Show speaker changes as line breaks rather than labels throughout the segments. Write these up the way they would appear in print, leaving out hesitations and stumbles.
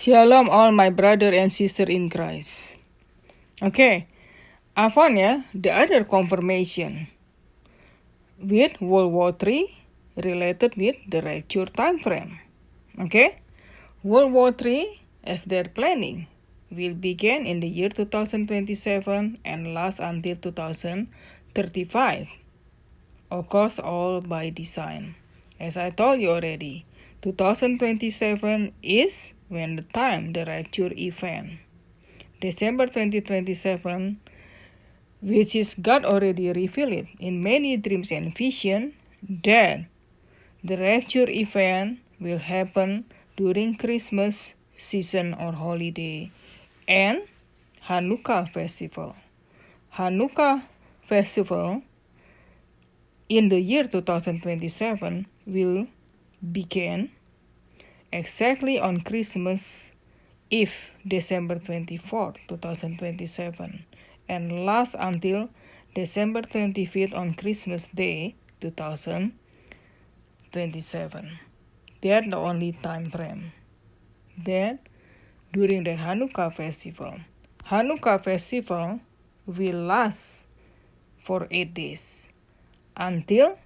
Shalom all my brother and sister in Christ. Okay, I found the other confirmation with World War III related with the rapture time frame. Okay, World War III, as they're planning, will begin in the year 2027 and last until 2035. Of course, all by design. As I told you already, 2027 is when the time the rapture event. December 2027, which is God already revealed it in many dreams and vision that the rapture event will happen during Christmas season or holiday and Hanukkah festival. Hanukkah festival in the year 2027 will begin exactly on Christmas Eve, December 24, 2027, and last until December 25th on Christmas Day, 2027. That's the only time frame. Then, during the Hanukkah festival will last for 8 days until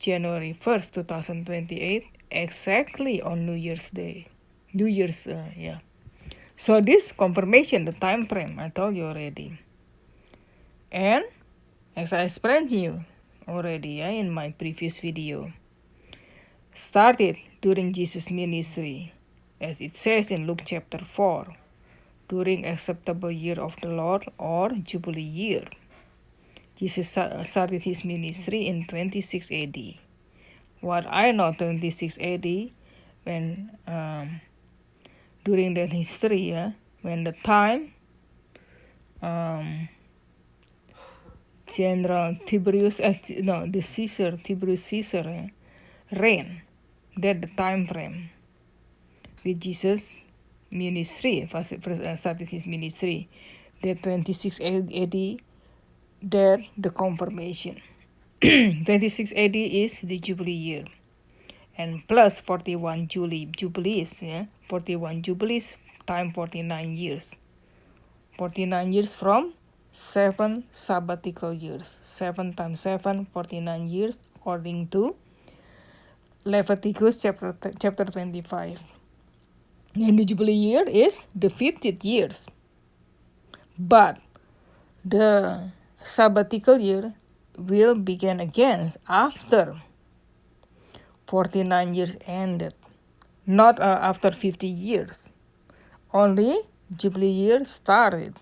January 1st, 2028, exactly on New Year's Day. So this confirmation, the time frame, I told you already. And as I explained to you already in my previous video, started during Jesus' ministry, as it says in Luke chapter 4, during acceptable year of the Lord or Jubilee year. Jesus started his ministry in 26 AD. What I know 26 AD, when during the history, when the time General Tiberius, Tiberius Caesar reigned. That the time frame with Jesus' ministry, first started his ministry. That 26 AD, that the confirmation. 26 AD is the Jubilee year. And plus 41 Jubilees, 41 Jubilees time 49 years. 49 years from 7 sabbatical years. 7 times 7, 49 years, according to Leviticus chapter 25. And the Jubilee year is the 50th years. But the sabbatical year will begin again after 49 years ended, not after 50 years. Only Jubilee year started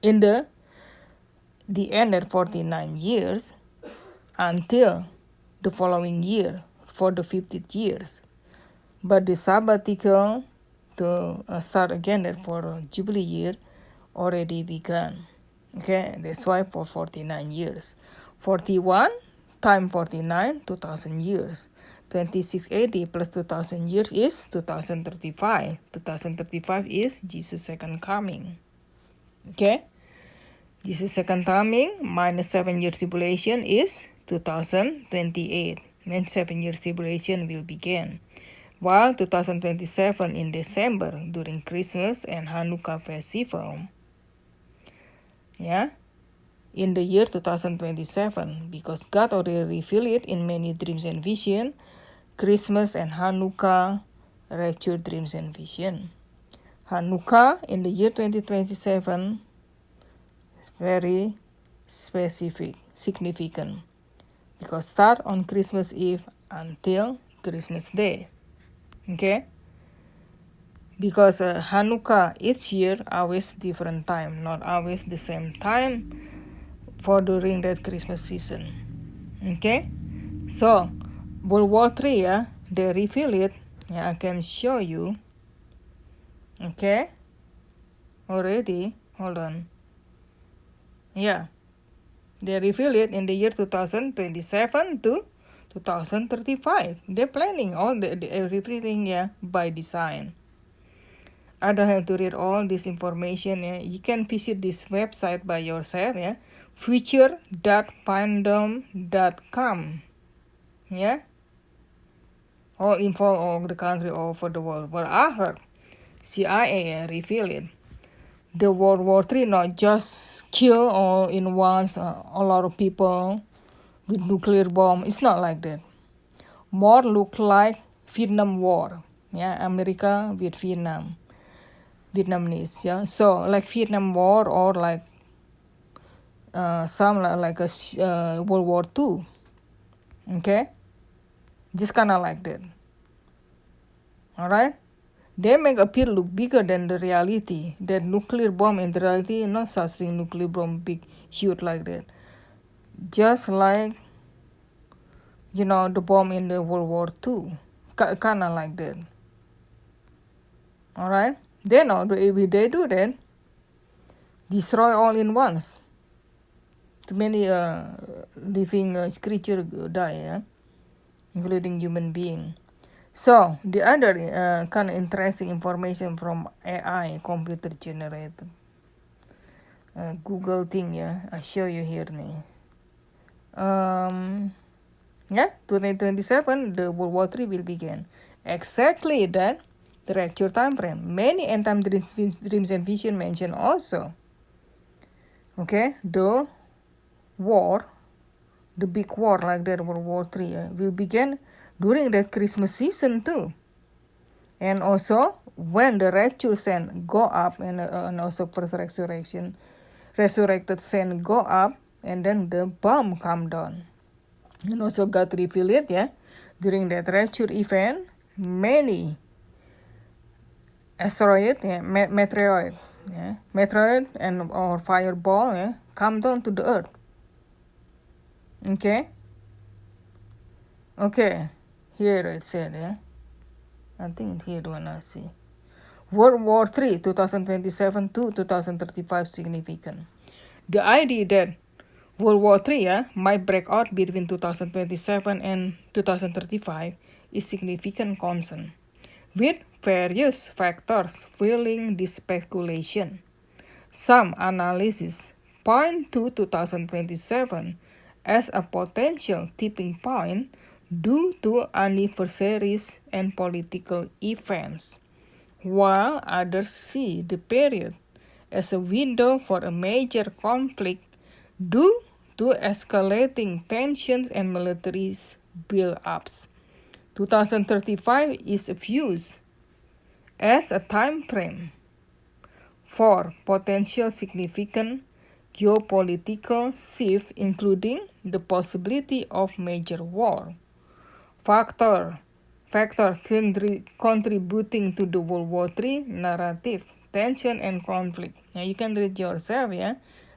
in the ended 49 years until the following year for the 50th years. But the sabbatical to start again for Jubilee year already begun. Okay, that's why for 49 years. 41 times 49, 2000 years. 26 AD plus 2000 years is 2035. 2035 is Jesus' second coming. Okay? Jesus' second coming minus 7 years tribulation is 2028. When 7 years tribulation will begin. While 2027 in December during Christmas and Hanukkah festival. In the year 2027, because God already revealed it in many dreams and vision, Christmas and Hanukkah, rapture dreams and vision. Hanukkah in the year 2027 is very specific, significant, because start on Christmas Eve until Christmas Day. Okay? Because Hanukkah each year always different time, not always the same time for during that Christmas season. Okay? So, World War III, they reveal it. I can show you. Okay? Already. Hold on. They reveal it in the year 2027 to 2035. They're planning all everything by design. I don't have to read all this information. You can visit this website by yourself. Future.fandom.com. All info all over the country, all over the world. Well, I heard CIA revealed it. The World War III not just kill all in once a lot of people with nuclear bomb. It's not like that. More look like Vietnam War. Yeah, America with Vietnamese. Yeah, so like Vietnam War or like some like a World War II. Okay, just kind of like that. All right. They make appear look bigger than the reality. That nuclear bomb in the reality, not such thing nuclear bomb big, huge like that. Just like, the bomb in the World War II. Kind of like that. Alright? They know if they do that, destroy all in once. Too many living creature die, yeah? Including human being. So, the other kind of interesting information from AI, computer generated. Google thing, yeah, I show you here nih. 2027 the World War III will begin. Exactly that, the rapture time frame. Many end-time dreams and vision mention also. Okay, the war, the big war like that, World War III, will begin during that Christmas season too. And also when the rapture saint go up and also first resurrected saint go up, and then the bomb come down. And also God revealed it, yeah, during that rapture event, many asteroid, meteoroid, meteoroid and or fireball, come down to the earth. Okay, here it said, I think here do I see. World War III 2027 to 2035 significant. The idea that World War III might break out between 2027 and 2035 is significant concern, with various factors fueling this speculation. Some analysis point to 2027 as a potential tipping point due to anniversaries and political events, while others see the period as a window for a major conflict due to escalating tensions and military build-ups. 2035 is viewed as a time frame for potential significant geopolitical shift, including the possibility of major war. Factor contributing to the World War III narrative, tension and conflict. Now you can read yourself,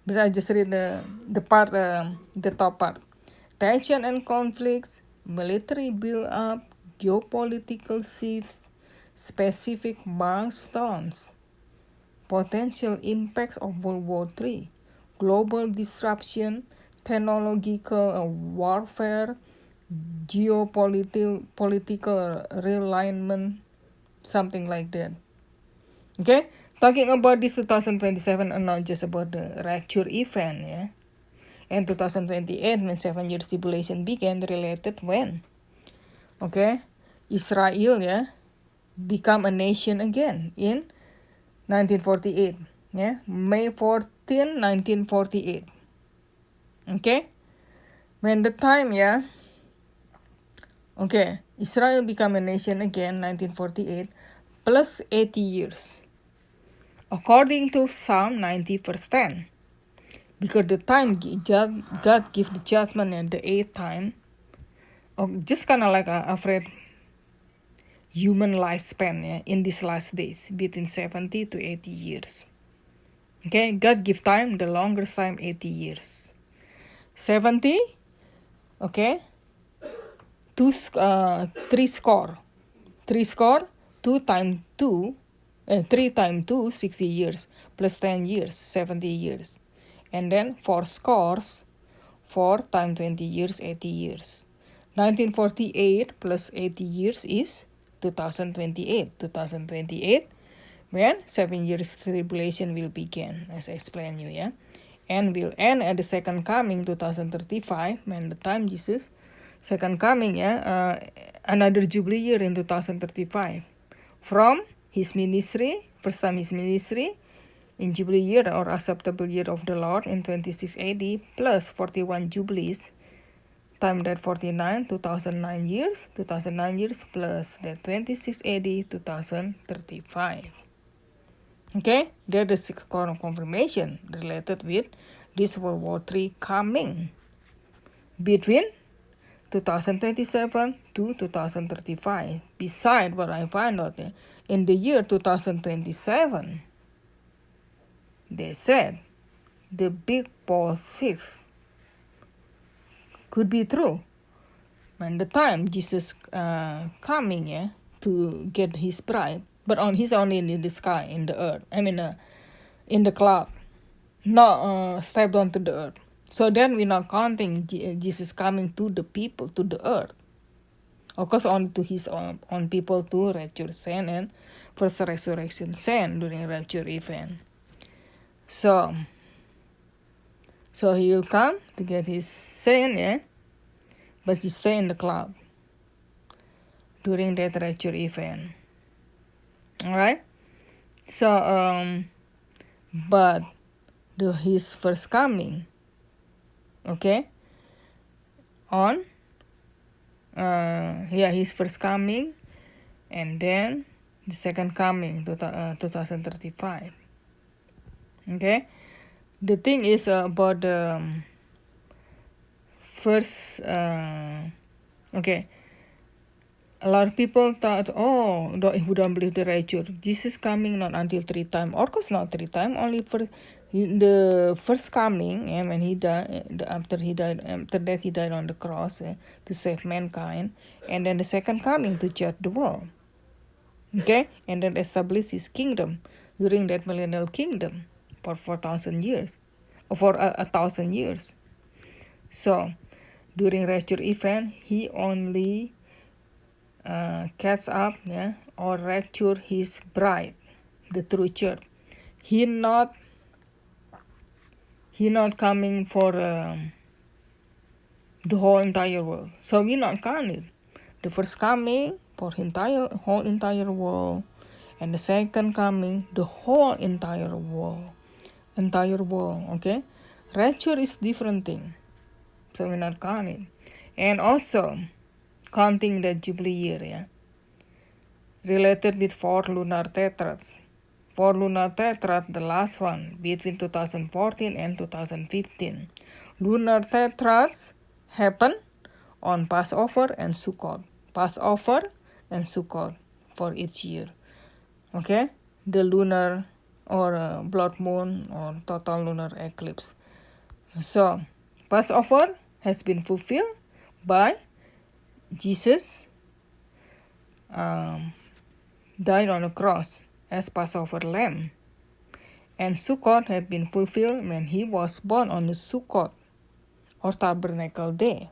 but I just read the part, the top part. Tension and conflicts, military build-up, geopolitical shifts, specific milestones, potential impacts of World War III, global disruption, technological warfare, geopolitical realignment, something like that. Okay, talking about this 2027 and not just about the rapture event, and 2028 when 7 years tribulation began, related when, Israel, become a nation again in 1948, May 14, 1948. Okay, when the time, Israel become a nation again 1948 plus 80 years. According to Psalm 90 verse 10. Because the time God give the judgment at the 8th time, just kind of like a average human lifespan, in these last days, between 70 to 80 years. Okay, God give time, the longest time, 80 years. 70, three score, 2 times 2, 3 times 2, 60 years, plus 10 years, 70 years. And then 4 scores, 4 times 20 years, 80 years. 1948 plus 80 years is 2028. 2028, when 7 years tribulation will begin, as I explained you, and will end at the second coming, 2035, when the time Jesus second coming, another jubilee year in 2035. From his ministry, first time his ministry, in Jubilee year or acceptable year of the Lord in 26 AD plus 41 Jubilees, time that 49, 2009 years plus that 26 AD 2035. Okay, there is confirmation related with this World War III coming between 2027 to 2035. Besides what I find out, in the year 2027, they said the big pole shift could be true. When the time Jesus coming to get his bride, but he's only in the sky, in the earth. In the cloud, not step down to the earth. So then we're not counting Jesus coming to the people, to the earth. Of course, only to his own people to rapture send and first resurrection send during rapture event. So he will come to get his saint, but he stay in the cloud during that rapture event. Alright? So, but his first coming, okay, his first coming, and then the second coming, 2035. Okay? The thing is about the first, okay, a lot of people thought, who don't believe the rapture, Jesus coming not until 3 times. Of course not 3 times, only for the first coming, and when he died, after that he died on the cross to save mankind, and then the second coming to judge the world. Okay, and then establish his kingdom during that millennial kingdom for 4,000 years, or for 1,000 years. So during rapture event, he only catch up, or rapture his bride, the true church. He not coming for the whole entire world. So we not counting the first coming for whole entire world, and the second coming the whole entire world. Okay, rapture is different thing, so we're not counting. And also counting the Jubilee year, related with 4 lunar tetrads. 4 lunar tetrad, the last one between 2014 and 2015. Lunar tetrads happen on Passover and Sukkot. For each year. Okay, the lunar or blood moon or total lunar eclipse. So Passover has been fulfilled by Jesus died on the cross as Passover lamb, and Sukkot had been fulfilled when he was born on the Sukkot or Tabernacle Day.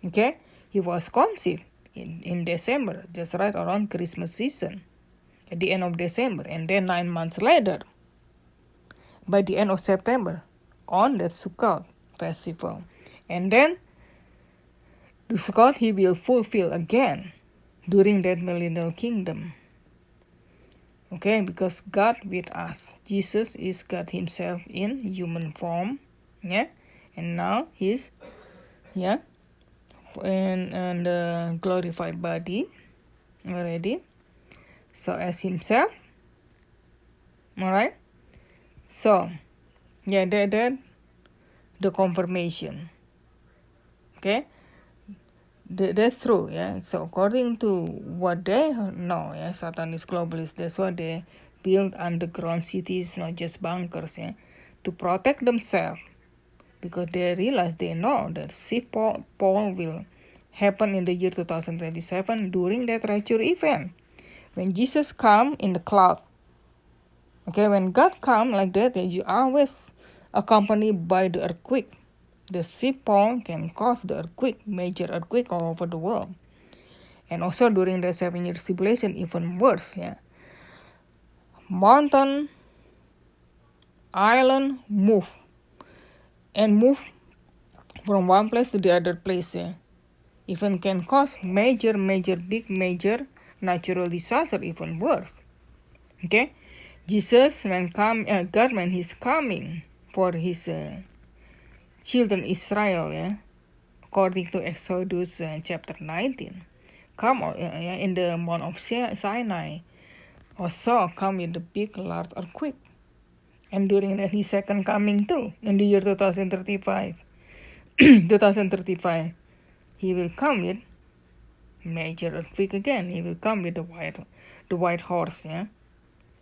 Okay, he was conceived in December, just right around Christmas season, at the end of December, and then 9 months later, by the end of September, on that Sukkot festival, and then the Sukkot he will fulfill again during that millennial kingdom. Okay, because God with us. Jesus is God himself in human form, and now he's in the glorified body already, so as himself. Alright, so that the confirmation. Okay, that's true. So according to what they know, satanist globalists, that's why they build underground cities, not just bunkers, to protect themselves, because they know that sea pole will happen in the year 2027 during that rapture event, when Jesus come in the cloud. Okay, when God come like that, you always accompanied by the earthquake. The sea pole can cause the earthquake, major earthquake all over the world. And also during the 7 years tribulation, even worse. Mountain, island move from one place to the other place. Even can cause major natural disaster, even worse. Okay, Jesus God when he's coming for his children Israel, according to Exodus chapter 19, come in the Mount of Sinai, also come with the big large earthquake, and during that his second coming too, in the year 2035, 2035, he will come with major earthquake again. He will come with the white horse,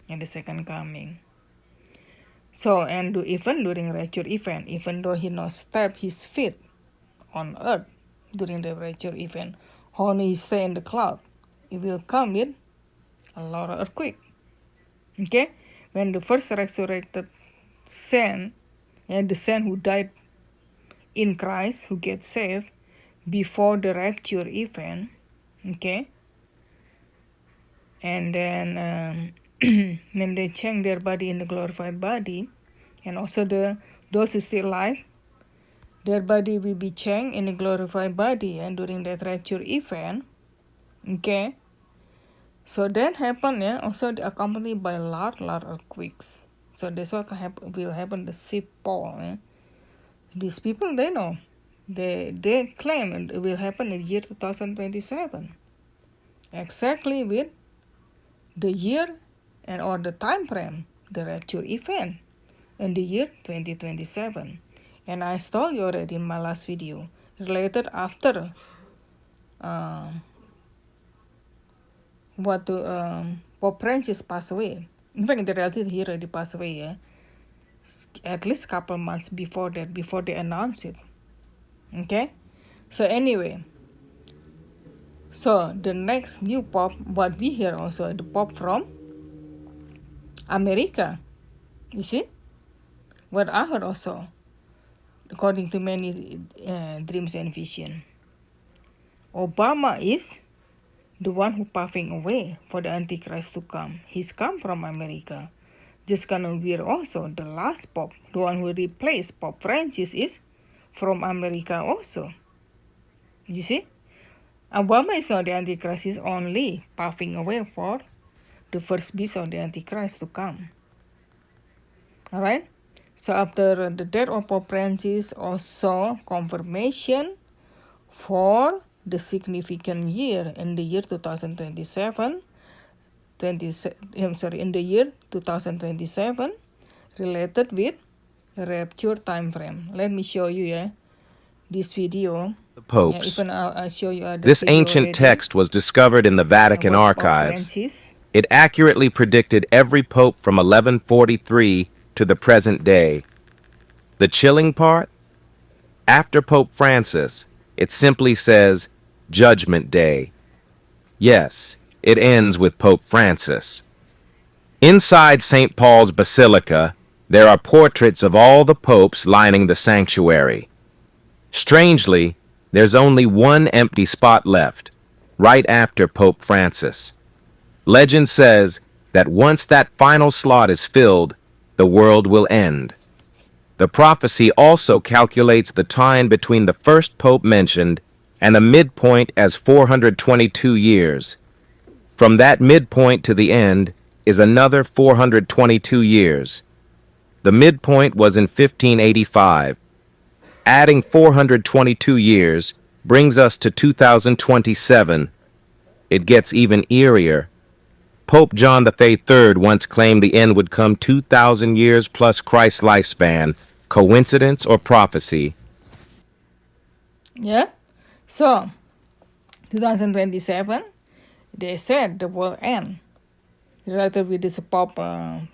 in the second coming. So, and even during rapture event, even though he not step his feet on earth during the rapture event, only he stay in the cloud, he will come with a lot of earthquake. Okay, when the first resurrected saint, and the saint who died in Christ, who get saved before the rapture event, okay, and then when they change their body in the glorified body, and also those who still alive, their body will be changed in a glorified body, and during that rapture event, okay, so that happen, also accompanied by large earthquakes. So that's what will happen the ship Paul. These people, they know, they claim it will happen in the year 2027, exactly with the year and or the time frame, the rapture event in the year 2027. And I told you already in my last video, related after Pope Francis passed away. In fact, the reality he already passed away, at least couple months before that, before they announced it. Okay, so anyway, so the next new Pope, what we hear also, the Pope from America. You see, what I heard also, according to many dreams and vision, Obama is the one who paving a way for the Antichrist to come. He's come from America. Just gonna wear also the last Pope, the one who replaced Pope Francis, is from America also. You see, Obama is not the Antichrist, he's only paving a way for the first beast of the Antichrist to come. Alright? So after the death of Pope Francis, also confirmation for the significant year in the year 2027, in the year 2027, related with rapture time frame. Let me show you this video.
The popes.
Even I'll show you the
This
video
ancient
already
text was discovered in the Vatican
about Pope
archives.
Francis.
It accurately predicted every pope from 1143 to the present day. The chilling part? After Pope Francis, it simply says Judgment Day. Yes, it ends with Pope Francis. Inside St. Paul's Basilica, there are portraits of all the popes lining the sanctuary. Strangely, there's only one empty spot left, right after Pope Francis. Legend says that once that final slot is filled, the world will end. The prophecy also calculates the time between the first pope mentioned and the midpoint as 422 years. From that midpoint to the end is another 422 years. The midpoint was in 1585. Adding 422 years brings us to 2027. It gets even eerier. Pope John III once claimed the end would come 2,000 years plus Christ's lifespan. Coincidence or prophecy?
Yeah. So 2027, they said the world end. Related with this Pope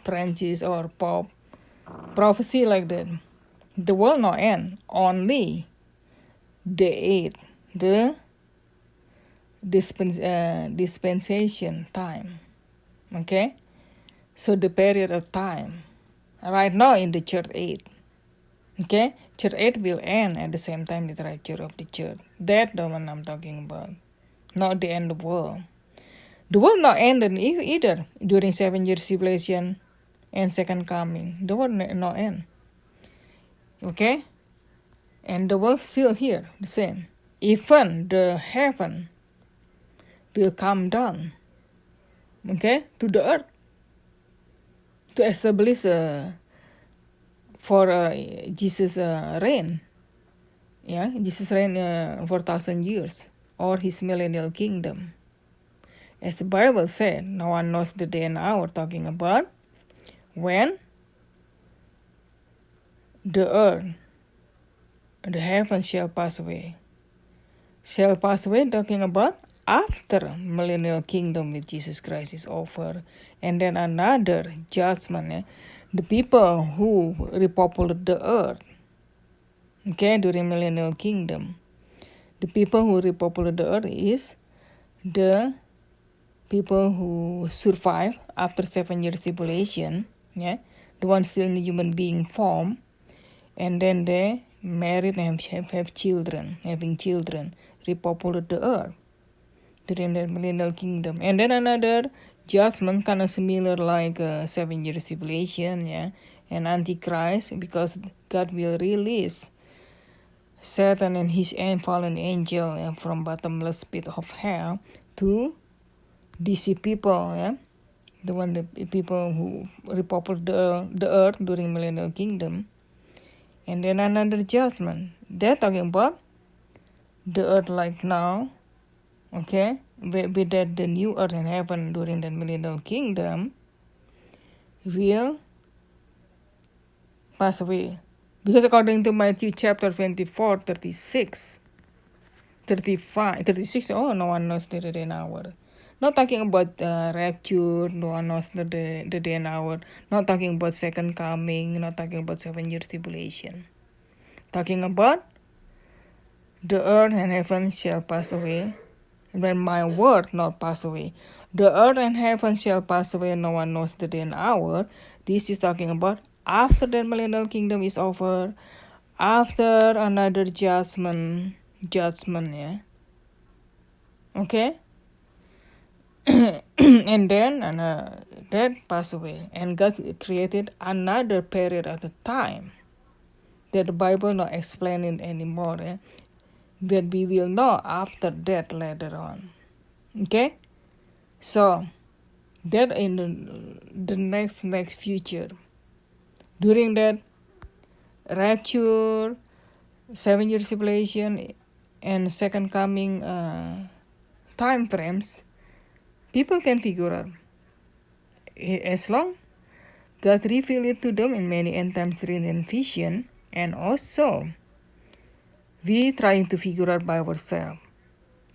Francis or Pope prophecy like that. The world not end. Only the dispensation time. Okay? So the period of time. Right now in the church age. Okay? Church age will end at the same time with the rapture of the church. That's the one I'm talking about. Not the end of the world. The world not ended either during 7 years tribulation and second coming. The world not end. Okay? And the world still here, the same. Even the heaven will come down, okay, to the earth. to establish for Jesus' reign. Yeah, Jesus reign for 1,000 years, or his millennial kingdom. As the Bible said, no one knows the day and hour, talking about when the earth, the heaven shall pass away. Shall pass away, talking about after millennial kingdom with Jesus Christ is over. And then another judgment, the people who repopulate the earth, okay, during millennial kingdom. The people who repopulate the earth is the people who survive after 7 years tribulation, yeah, the ones still in the human being form, and then they married and have children, having children, repopulate the earth during the millennial kingdom. And then another judgment kind of similar like 7 years tribulation, yeah, and Antichrist, because God will release Satan and his fallen angel from bottomless pit of hell to deceive people, the people who repopulate the earth during millennial kingdom. And then another judgment. They're talking about the earth like now, okay, with that the new earth and heaven during the millennial kingdom will pass away. Because according to Matthew chapter 24, 36, 35, 36, oh, no one knows the day and hour. Not talking about rapture, no one knows the day and hour. Not talking about second coming, not talking about 7 years tribulation. Talking about the earth and heaven shall pass away, when my word not pass away. The earth and heaven shall pass away, no one knows the day and hour. This is talking about after the millennial kingdom is over, after another judgment, yeah. Okay? And then that passed away, and God created another period at a time that the Bible not explaining anymore, that we will know after that later on. Okay, so that in the next future, during that rapture, 7 years tribulation, and second coming time frames, people can figure out, as long God revealed it to them in many end times dreams and vision, and also we trying to figure out by ourselves.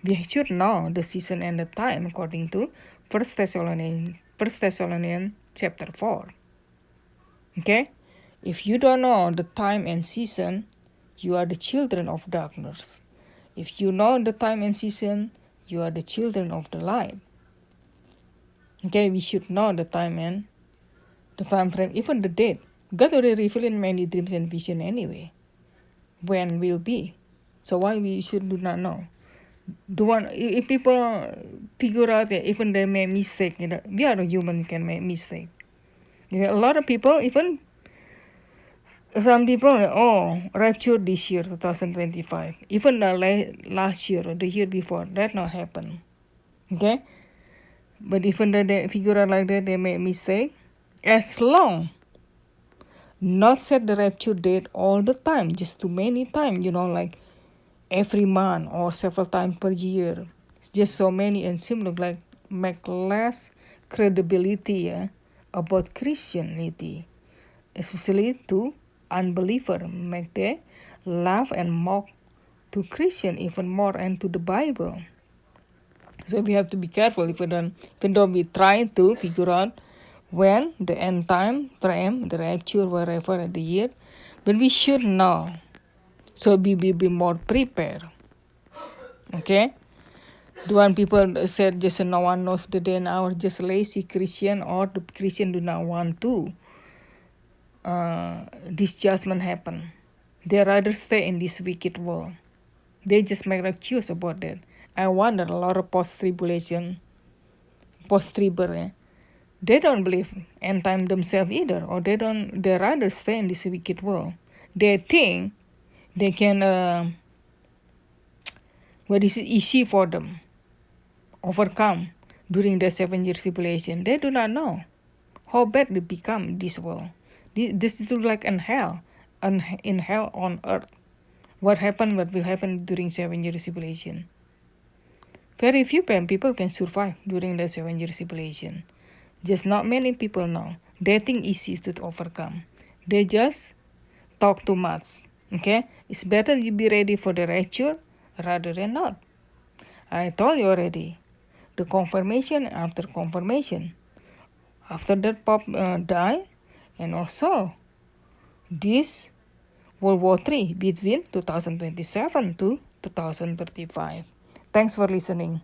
We should know the season and the time according to 1 Thessalonians chapter 4. Okay? If you don't know the time and season, you are the children of darkness. If you know the time and season, you are the children of the light. Okay, we should know the time and the time frame, even the date. God already revealed in many dreams and vision anyway, when will be. So why we should do not know? If people figure out that even they make mistake, we are a human, can make mistake. A lot of people, even some people, rapture this year, 2025. Even last year or the year before, that not happen. Okay? But even they figure out like that, they make mistake. As long not set the rapture date all the time, just too many times, like every month or several times per year. It's just so many, and seem like make less credibility about Christianity, especially to unbeliever, make they laugh and mock to Christian even more and to the Bible. So we have to be careful even though we try to figure out when the end time frame, the rapture, wherever at the year, but we should know. So we be more prepared. Okay? The one people said just no one knows the day and hour, just lazy Christian, or the Christian do not want to this judgment happen. They rather stay in this wicked world. They just make a choice about that. I wonder a lot of post-tribulation, they don't believe end time themselves either, or they rather stay in this wicked world. They think they can what is easy for them overcome during the 7 years tribulation. They do not know how bad it become this world. This is like in hell on earth. What will happen during 7 year tribulation? Very few people can survive during the 7 year tribulation. Just not many people know. They think easy to overcome. They just talk too much. Okay? It's better you be ready for the rapture rather than not. I told you already. The confirmation after confirmation. After that Pope died, and also this World War III between 2027 to 2035. Thanks for listening.